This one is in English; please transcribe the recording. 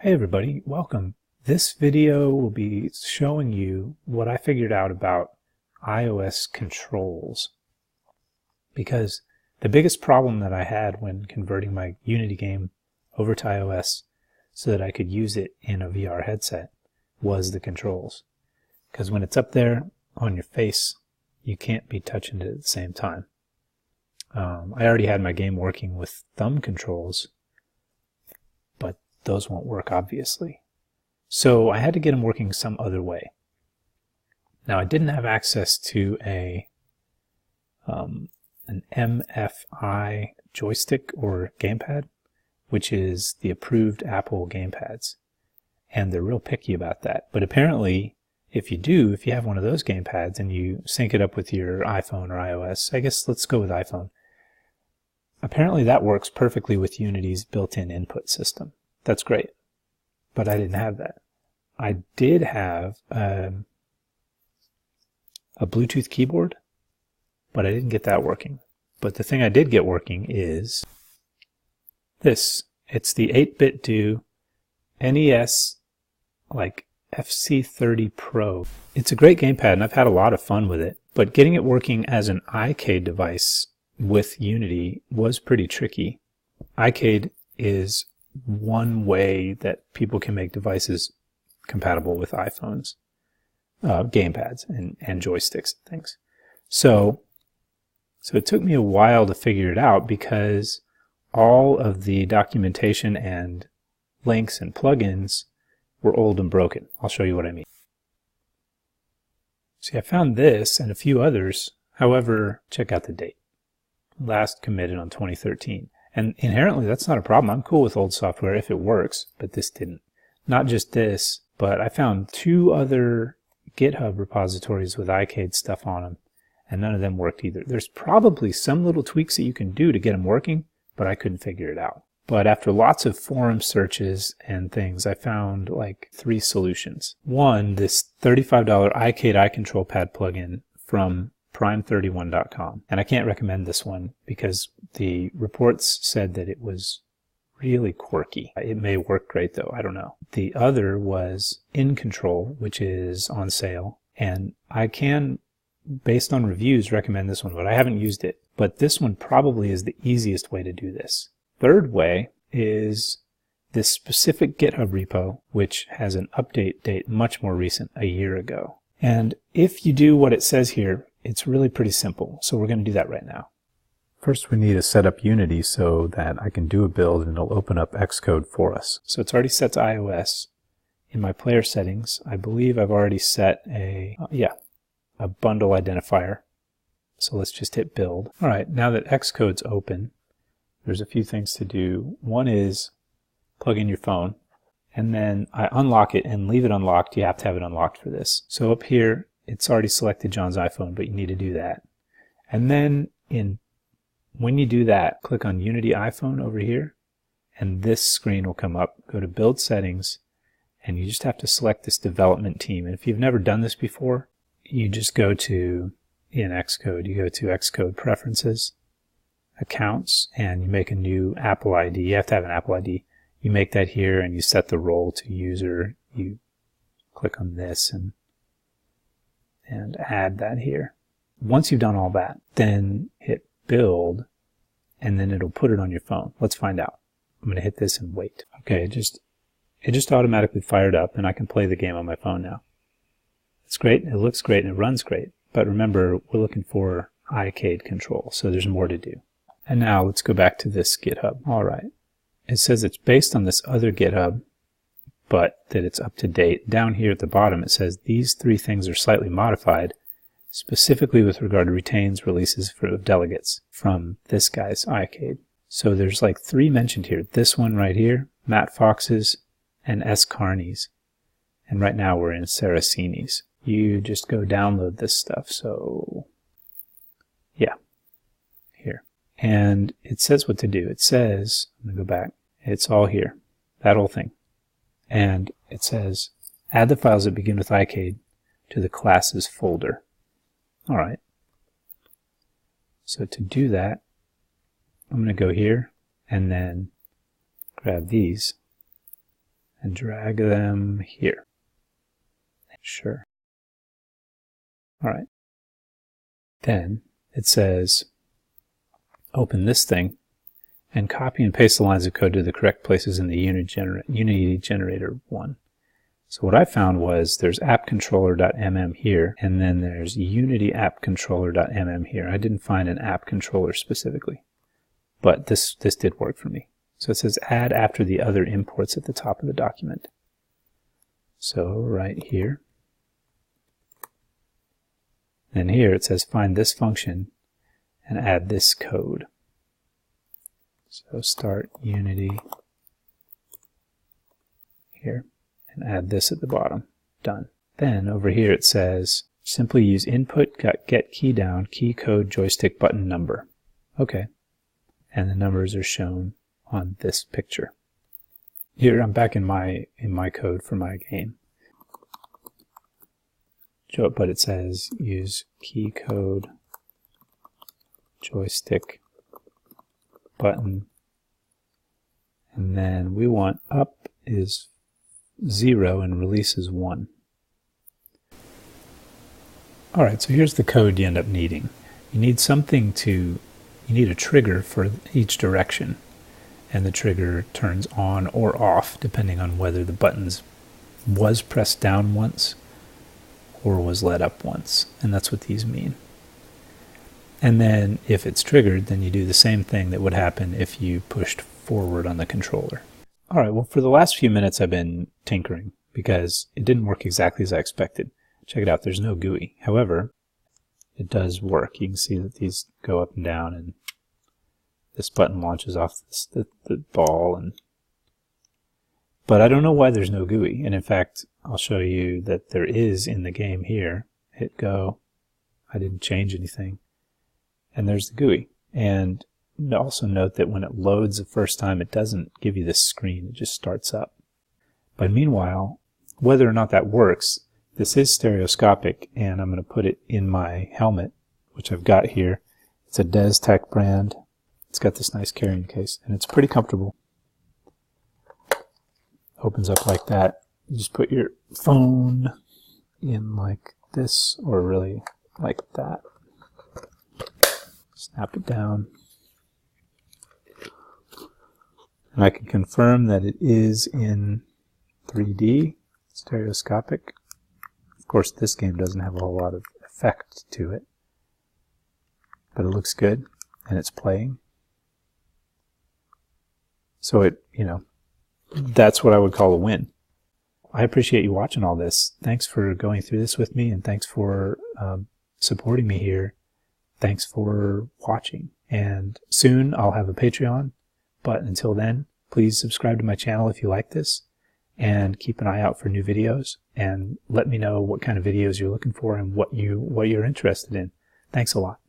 Hey everybody, welcome. This video will be showing you what I figured out about iOS controls. Because the biggest problem that I had when converting my Unity game over to iOS so that I could use it in a VR headset was the controls. Because when it's up there on your face, you can't be touching it at the same time. I already had my game working with thumb controls, but those won't work, obviously. So I had to get them working some other way. Now, I didn't have access to an MFI joystick or gamepad, which is the approved Apple gamepads. And they're real picky about that. But apparently, if you have one of those gamepads and you sync it up with your iPhone or iOS, I guess let's go with iPhone. Apparently that works perfectly with Unity's built-in input system. That's great, but I didn't have that. I did have a Bluetooth keyboard, but I didn't get that working. But the thing I did get working is this. It's the 8-bit do NES like FC30 Pro. It's a great gamepad and I've had a lot of fun with it, but getting it working as an iCade device with Unity was pretty tricky. iCade is one way that people can make devices compatible with iPhones, gamepads, and joysticks and things. So it took me a while to figure it out because all of the documentation and links and plugins were old and broken. I'll show you what I mean. See, I found this and a few others. However, check out the date. Last committed on 2013. And inherently, that's not a problem. I'm cool with old software if it works, but this didn't. Not just this, but I found 2 other GitHub repositories with iCade stuff on them, and none of them worked either. There's probably some little tweaks that you can do to get them working, but I couldn't figure it out. But after lots of forum searches and things, I found like 3 solutions. One, this $35 iCade iControl Pad plugin from prime31.com. And I can't recommend this one because the reports said that it was really quirky. It may work great though, I don't know. The other was InControl, which is on sale. And I can, based on reviews, recommend this one, but I haven't used it. But this one probably is the easiest way to do this. Third way is this specific GitHub repo, which has an update date much more recent, a year ago. And if you do what it says here, it's really pretty simple. So we're going to do that right now. First, we need to set up Unity so that I can do a build and it'll open up Xcode for us. So it's already set to iOS. In my player settings, I believe I've already set a bundle identifier. So let's just hit build. All right, now that Xcode's open, there's a few things to do. One is plug in your phone, and then I unlock it and leave it unlocked. You have to have it unlocked for this. So up here, it's already selected John's iPhone, but you need to do that. And then when you do that, click on Unity iPhone over here, and this screen will come up. Go to Build Settings, and you just have to select this development team. And if you've never done this before, you just go to, in Xcode, you go to Xcode Preferences, Accounts, and you make a new Apple ID. You have to have an Apple ID. You make that here, and you set the role to user. You click on this and add that here. Once you've done all that, then hit build, and then it'll put it on your phone. Let's find out. I'm going to hit this and wait. Okay, it just automatically fired up, and I can play the game on my phone now. It's great, it looks great, and it runs great. But remember, we're looking for iCade control, so there's more to do. And now let's go back to this GitHub. All right. It says it's based on this other GitHub, but that it's up to date. Down here at the bottom, it says these 3 things are slightly modified, specifically with regard to retains releases for delegates from this guy's iCade. So there's like 3 mentioned here. This one right here, Matt Fox's, and S. Carney's. And right now we're in Saraceni's. You just go download this stuff. So yeah, here. And it says what to do. It says, I'm going to go back. It's all here, that whole thing. And it says, add the files that begin with iCade to the classes folder. All right. So to do that, I'm going to go here and then grab these and drag them here. Sure. All right. Then it says open this thing and copy and paste the lines of code to the correct places in the Unity generator 1. So what I found was there's appcontroller.mm here, and then there's Unity appcontroller.mm here. I didn't find an app controller specifically, but this did work for me. So it says add after the other imports at the top of the document. So right here. And here it says find this function and add this code. So start Unity here and add this at the bottom. Done. Then over here it says simply use input get key down key code joystick button number. Okay. And the numbers are shown on this picture. Here I'm back in my code for my game. But it says use key code joystick button, and then we want up is 0 and release is 1. Alright, so here's the code you end up needing. You need a trigger for each direction, and the trigger turns on or off depending on whether the buttons was pressed down once or was let up once, and that's what these mean. And then if it's triggered, then you do the same thing that would happen if you pushed forward on the controller. Alright, well for the last few minutes I've been tinkering because it didn't work exactly as I expected. Check it out, there's no GUI. However, it does work. You can see that these go up and down, and this button launches off the ball. But I don't know why there's no GUI, and in fact I'll show you that there is in the game here. Hit go. I didn't change anything. And there's the GUI. And also note that when it loads the first time, it doesn't give you this screen. It just starts up. But meanwhile, whether or not that works, this is stereoscopic, and I'm going to put it in my helmet, which I've got here. It's a Des Tech brand. It's got this nice carrying case, and it's pretty comfortable. Opens up like that. You just put your phone in like this, or really like that. Snap it down. And I can confirm that it is in 3D, stereoscopic. Of course, this game doesn't have a whole lot of effect to it, but it looks good, and it's playing. So it, that's what I would call a win. I appreciate you watching all this. Thanks for going through this with me, and thanks for supporting me here. Thanks for watching. And soon I'll have a Patreon, but until then, please subscribe to my channel if you like this, and keep an eye out for new videos, and let me know what kind of videos you're looking for and what you're interested in. Thanks a lot.